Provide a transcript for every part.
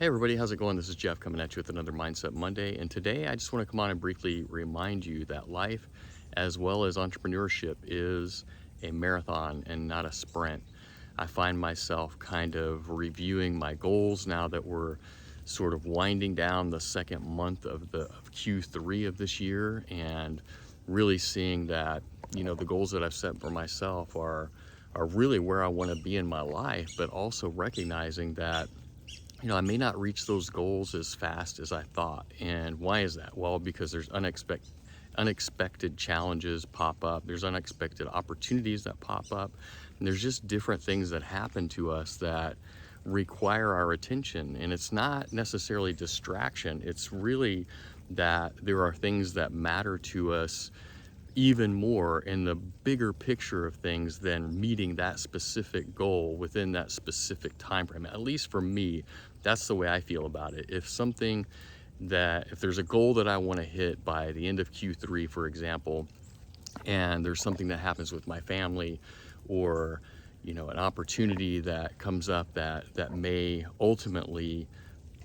Hey everybody, how's it going? This is Jeff coming at you with another Mindset Monday. And today I just want to come on and briefly remind you that life, as well as entrepreneurship, is a marathon and not a sprint. I find myself kind of reviewing my goals now that we're sort of winding down the second month of Q3 of this year, and really seeing that, the goals that I've set for myself are really where I want to be in my life, but also recognizing that I may not reach those goals as fast as I thought. And why is that? Well, because there's unexpected challenges pop up. There's unexpected opportunities that pop up. And there's just different things that happen to us that require our attention. And it's not necessarily distraction. It's really that there are things that matter to us even more in the bigger picture of things than meeting that specific goal within that specific time frame. At least for me, that's the way I feel about it. If there's a goal that I want to hit by the end of Q3, for example, and there's something that happens with my family, or an opportunity that comes up that may ultimately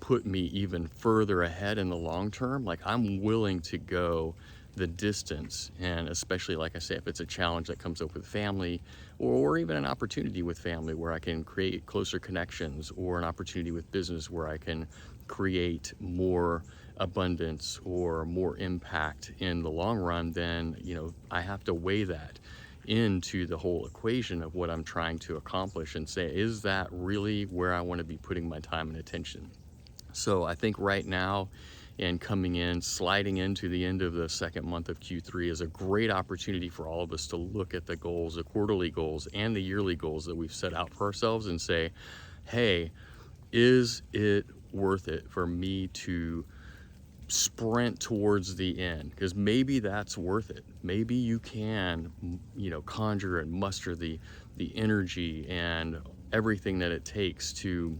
put me even further ahead in the long term, like, I'm willing to go the distance. And especially, like I say, if it's a challenge that comes up with family, or even an opportunity with family where I can create closer connections, or an opportunity with business where I can create more abundance or more impact in the long run, then I have to weigh that into the whole equation of what I'm trying to accomplish and say, is that really where I want to be putting my time and attention? So I think right now, and sliding into the end of the second month of Q3, is a great opportunity for all of us to look at the goals, the quarterly goals and the yearly goals that we've set out for ourselves, and say, hey, is it worth it for me to sprint towards the end? Because maybe that's worth it. Maybe you can, conjure and muster the energy and everything that it takes to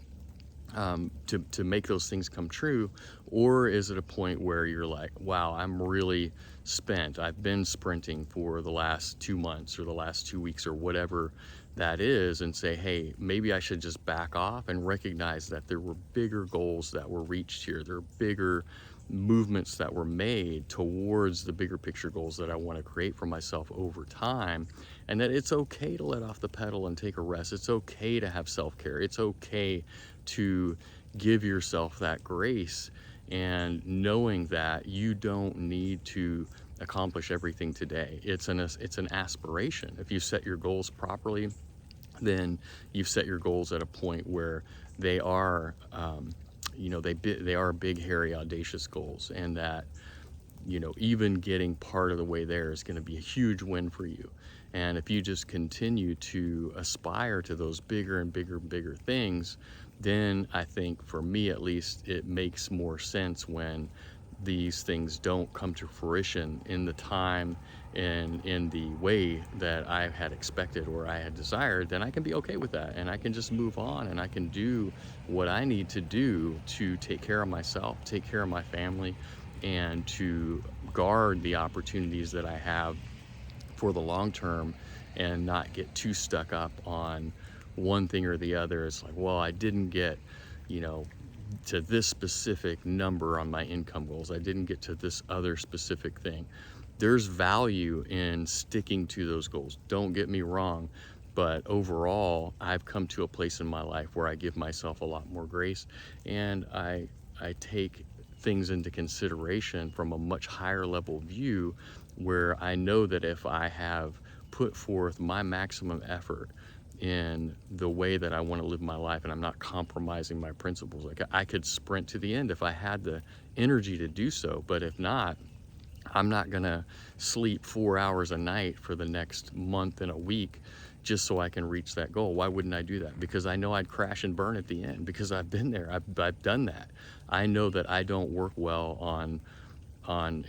make those things come true. Or is it a point where you're like, wow, I'm really spent. I've been sprinting for the last 2 months or the last 2 weeks or whatever that is, and say, hey, maybe I should just back off and recognize that there were bigger goals that were reached here. There are bigger movements that were made towards the bigger picture goals that I want to create for myself over time, and that it's okay to let off the pedal and take a rest. It's okay to have self-care. It's okay to give yourself that grace, and knowing that you don't need to accomplish everything today. It's an aspiration. If you set your goals properly, then you've set your goals at a point where they are they are big, hairy, audacious goals, and that even getting part of the way there is going to be a huge win for you. And if you just continue to aspire to those bigger and bigger things, then I think, for me at least, it makes more sense when these things don't come to fruition in the time and in the way that I had expected or I had desired. Then I can be okay with that, and I can just move on, and I can do what I need to do to take care of myself, take care of my family, and to guard the opportunities that I have for the long term, and not get too stuck up on one thing or the other. It's like, well, I didn't get, to this specific number on my income goals. I didn't get to this other specific thing. There's value in sticking to those goals. Don't get me wrong, but overall, I've come to a place in my life where I give myself a lot more grace, and I take things into consideration from a much higher level view, where I know that if I have put forth my maximum effort in the way that I want to live my life, and I'm not compromising my principles, like, I could sprint to the end if I had the energy to do so. But if not, I'm not gonna sleep 4 hours a night for the next month and a week just so I can reach that goal. Why wouldn't I do that? Because I know I'd crash and burn at the end, because I've been there. I've done that. I know that I don't work well on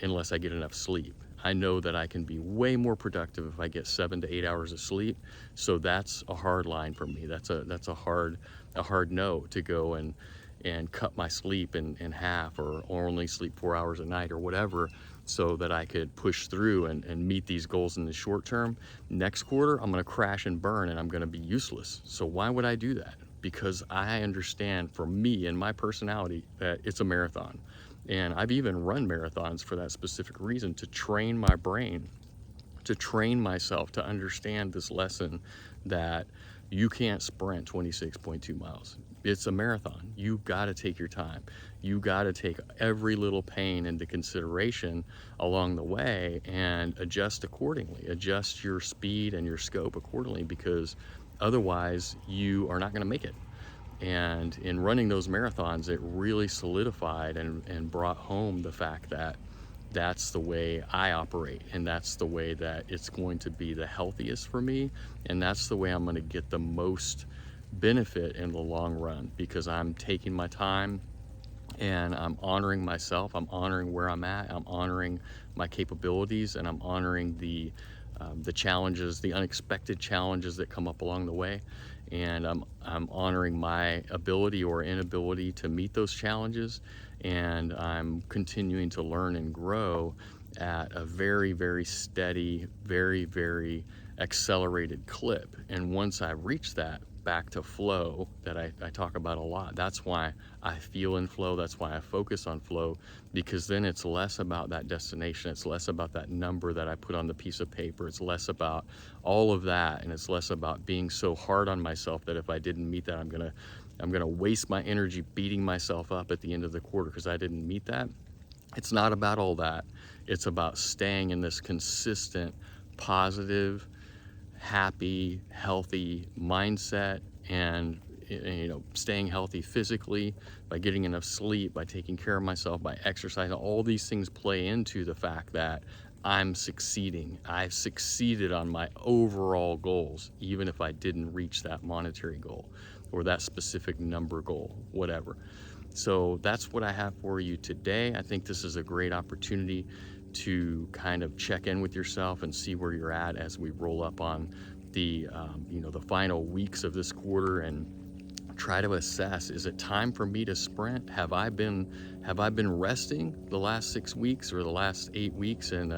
unless I get enough sleep. I know that I can be way more productive if I get 7 to 8 hours of sleep. So that's a hard line for me. That's a hard no to go and cut my sleep in half, or only sleep 4 hours a night or whatever, so that I could push through and meet these goals in the short term. Next quarter, I'm gonna crash and burn, and I'm gonna be useless. So why would I do that? because I understand, for me and my personality, that it's a marathon. And I've even run marathons for that specific reason, to train my brain, to train myself to understand this lesson that you can't sprint 26.2 miles. It's a marathon. You got to take your time. You got to take every little pain into consideration along the way and adjust accordingly. Adjust your speed and your scope accordingly, because otherwise you are not going to make it. And in running those marathons, it really solidified and brought home the fact that that's the way I operate, and that's the way that it's going to be the healthiest for me, and that's the way I'm going to get the most benefit in the long run, because I'm taking my time and I'm honoring myself. I'm honoring where I'm at. I'm honoring my capabilities, and I'm honoring the challenges, the unexpected challenges that come up along the way. And I'm honoring my ability or inability to meet those challenges. And I'm continuing to learn and grow at a very, very steady, very, very accelerated clip. And once I reach that back to flow that I talk about a lot, that's why I feel in flow. That's why I focus on flow, because then it's less about that destination. It's less about that number that I put on the piece of paper. It's less about all of that. And it's less about being so hard on myself that if I didn't meet that, I'm gonna waste my energy beating myself up at the end of the quarter because I didn't meet that. It's not about all that. It's about staying in this consistent, positive, happy, healthy mindset, and staying healthy physically by getting enough sleep, by taking care of myself, by exercising. All these things play into the fact that I'm succeeding. I've succeeded on my overall goals, even if I didn't reach that monetary goal or that specific number goal, whatever. So that's what I have for you today. I think this is a great opportunity to kind of check in with yourself and see where you're at as we roll up on the the final weeks of this quarter, and try to assess, is it time for me to sprint? Have I been resting the last 6 weeks or the last 8 weeks, and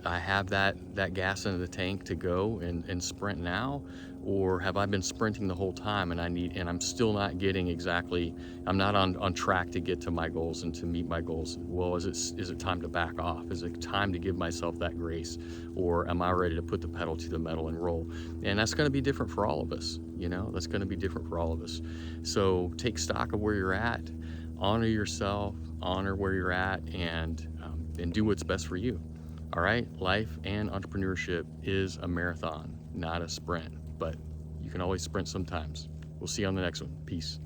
I have that gas in the tank to go and sprint now? Or have I been sprinting the whole time, and I'm still not getting exactly, I'm not on track to get to my goals and to meet my goals? Well, is it time to back off? Is it time to give myself that grace? Or am I ready to put the pedal to the metal and roll? And that's going to be different for all of us. That's going to be different for all of us. So take stock of where you're at, honor yourself, honor where you're at, and do what's best for you. All right, life and entrepreneurship is a marathon, not a sprint, but you can always sprint sometimes. We'll see you on the next one. Peace.